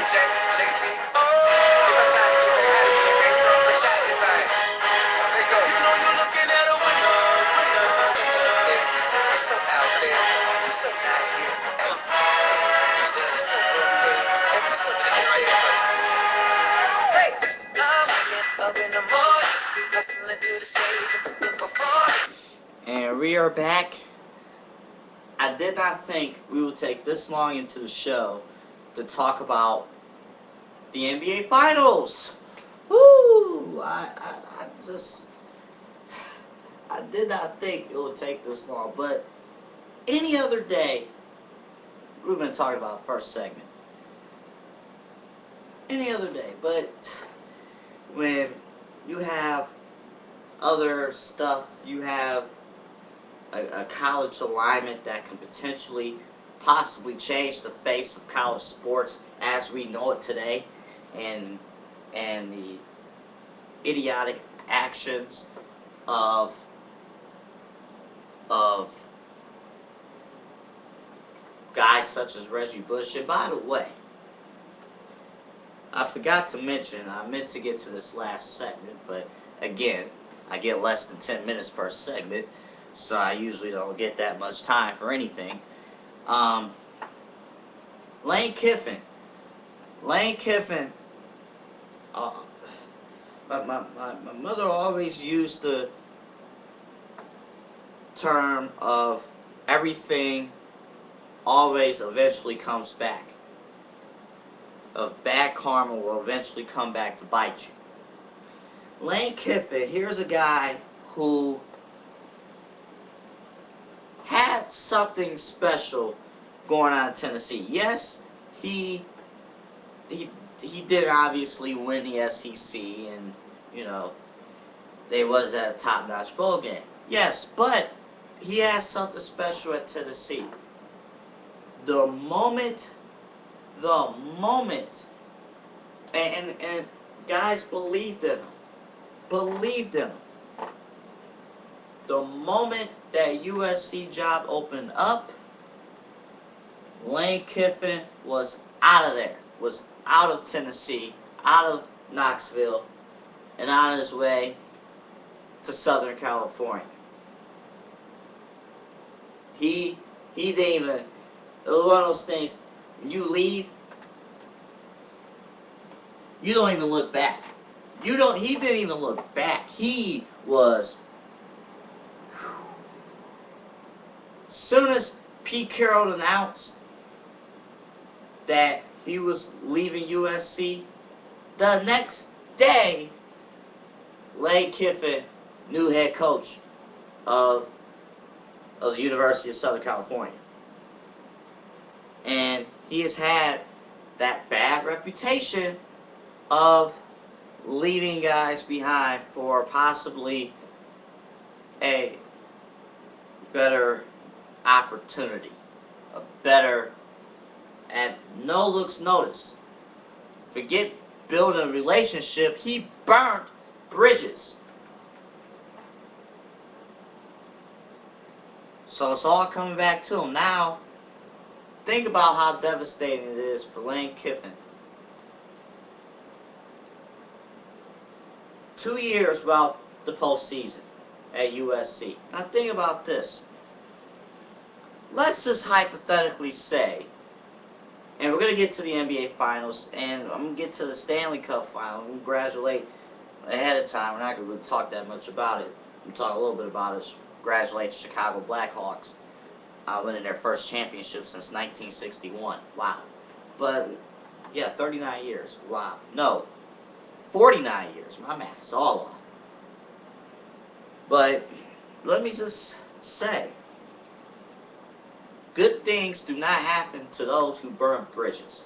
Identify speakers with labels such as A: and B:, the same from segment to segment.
A: JT. Oh, give my time to get back out again, man. You know, fresh out that thing. Let go. You know you're looking at a window. So up there, you're so out there, you're so not here. Hey, you see me so up there, and we so out there. Hey, I'm up in the morning, hustling to the stage, I'm looking for 40.
B: And we are back. I did not think we would take this long into the show to talk about the NBA Finals. Woo! I did not think it would take this long, but any other day, we've been talking about first segment. Any other day, but when you have other stuff, you have a college alignment that can potentially, possibly change the face of college sports as we know it today, and the idiotic actions of guys such as Reggie Bush. And by the way, I forgot to mention, I meant to get to this last segment, but again, I get less than 10 minutes per segment, so I usually don't get that much time for anything. Lane Kiffin. My mother always used the term of everything always eventually comes back. Of bad karma will eventually come back to bite you. Lane Kiffin, here's a guy who had something special going on in Tennessee. Yes, he did obviously win the SEC, and you know, they was at a top-notch bowl game. Yes, but he has something special at Tennessee. The moment, and guys believed in him. The moment that USC job opened up, Lane Kiffin was out of there, was out of Tennessee, out of Knoxville, and on his way to Southern California. He didn't even, it was one of those things, when you leave, you don't even look back. He didn't even look back. He was, soon as Pete Carroll announced that he was leaving USC, the next day, Lane Kiffin, new head coach of the University of Southern California. And he has had that bad reputation of leaving guys behind for possibly a better opportunity, a better, and no looks notice. Forget building a relationship, he burnt bridges. So it's all coming back to him. Now, think about how devastating it is for Lane Kiffin. 2 years without the postseason at USC. Now think about this. Let's just hypothetically say, and we're going to get to the NBA Finals, and I'm going to get to the Stanley Cup Final. We'll congratulate ahead of time. We're not going to really talk that much about it. We'll talk a little bit about it. Congratulate the Chicago Blackhawks winning their first championship since 1961. Wow. But, yeah, 39 years. Wow. No, 49 years. My math is all off. But let me just say, good things do not happen to those who burn bridges.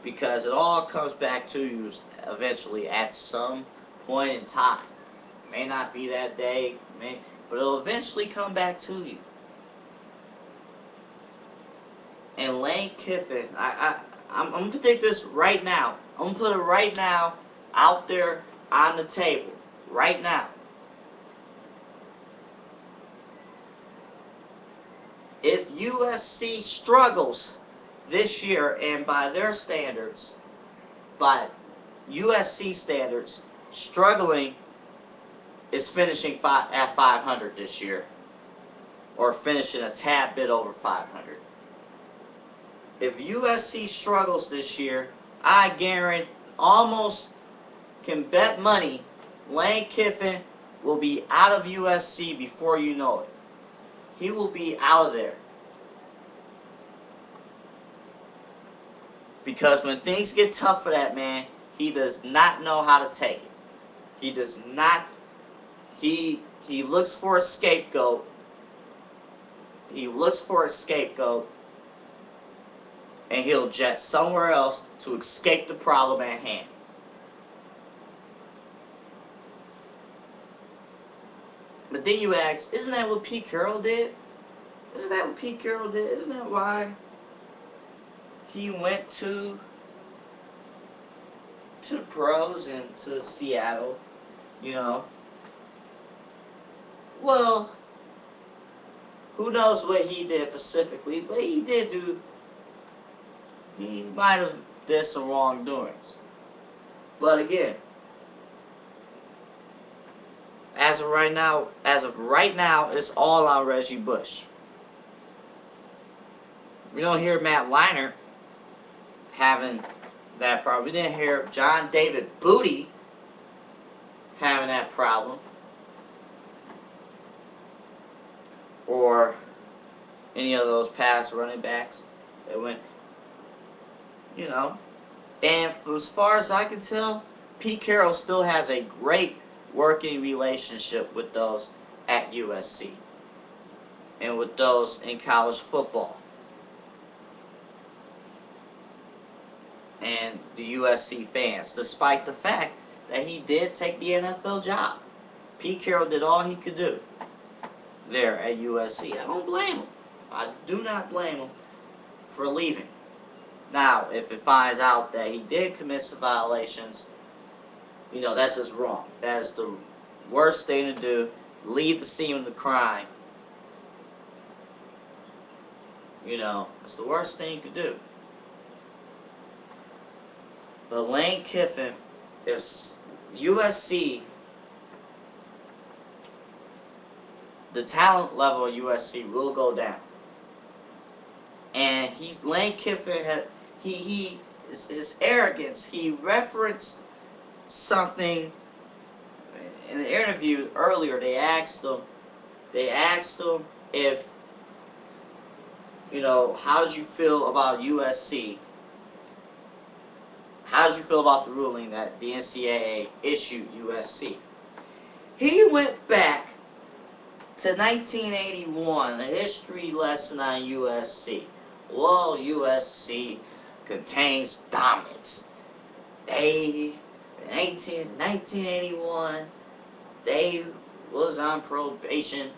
B: Because it all comes back to you eventually at some point in time. May not be that day, but it'll eventually come back to you. And Lane Kiffin, I'm going to take this right now. I'm going to put it right now out there on the table. Right now. If USC struggles this year, and by their standards, by USC standards, struggling is finishing at 500 this year, or finishing a tad bit over 500. If USC struggles this year, I guarantee, almost can bet money, Lane Kiffin will be out of USC before you know it. He will be out of there. Because when things get tough for that man, he does not know how to take it. He does not. He looks for a scapegoat. He looks for a scapegoat. And he'll jet somewhere else to escape the problem at hand. But then you ask, isn't that what Pete Carroll did? Isn't that what Pete Carroll did? Isn't that why he went to the pros and to Seattle, you know? Well, who knows what he did specifically, but he did do, he might have did some wrongdoings. But again, as of right now, it's all on Reggie Bush. We don't hear Matt Leinart having that problem. We didn't hear John David Booty having that problem. Or any of those past running backs that went, you know. And for as far as I can tell, Pete Carroll still has a great working relationship with those at USC and with those in college football and the USC fans, despite the fact that he did take the NFL job. Pete Carroll did all he could do there at USC. I don't blame him. I do not blame him for leaving. Now, if it finds out that he did commit some violations, you know, that's just wrong. That's the worst thing to do. Leave the scene of the crime. You know, it's the worst thing you could do. But Lane Kiffin, is USC, the talent level of USC will go down. And Lane Kiffin had his arrogance. He referenced something in an interview earlier. They asked him if, you know, how did you feel about USC? How did you feel about the ruling that the NCAA issued USC? He went back to 1981, a history lesson on USC. Well, USC contains dominance. In 1981, they was on probation.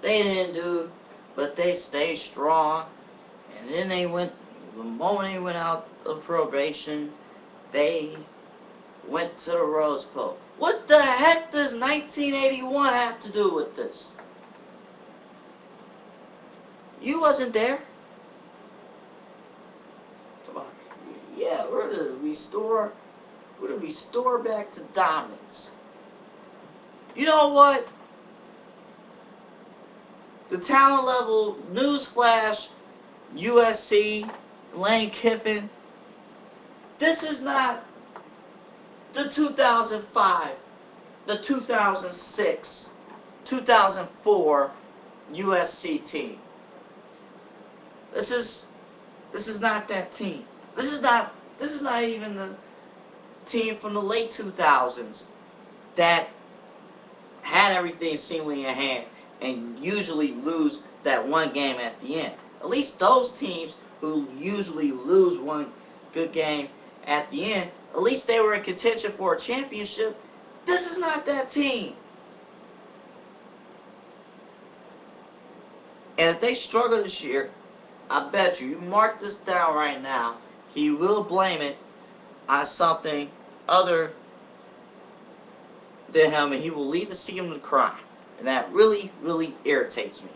B: They didn't do, but they stayed strong. And then the moment they went out of probation, they went to the Rose Bowl. What the heck does 1981 have to do with this? You wasn't there. Come on. Yeah, we're to restore back to dominance. You know what? The talent level, newsflash, USC, Lane Kiffin, this is not the 2005, the 2006, 2004 USC team. This is not that team. This is not even the team from the late 2000s that had everything seemingly in hand and usually lose that one game at the end. At least those teams who usually lose one good game at the end, at least they were in contention for a championship. This is not that team. And if they struggle this year, I bet you mark this down right now, he will blame it on something other than him, and he will lead the scene of the crime. And that really, really irritates me.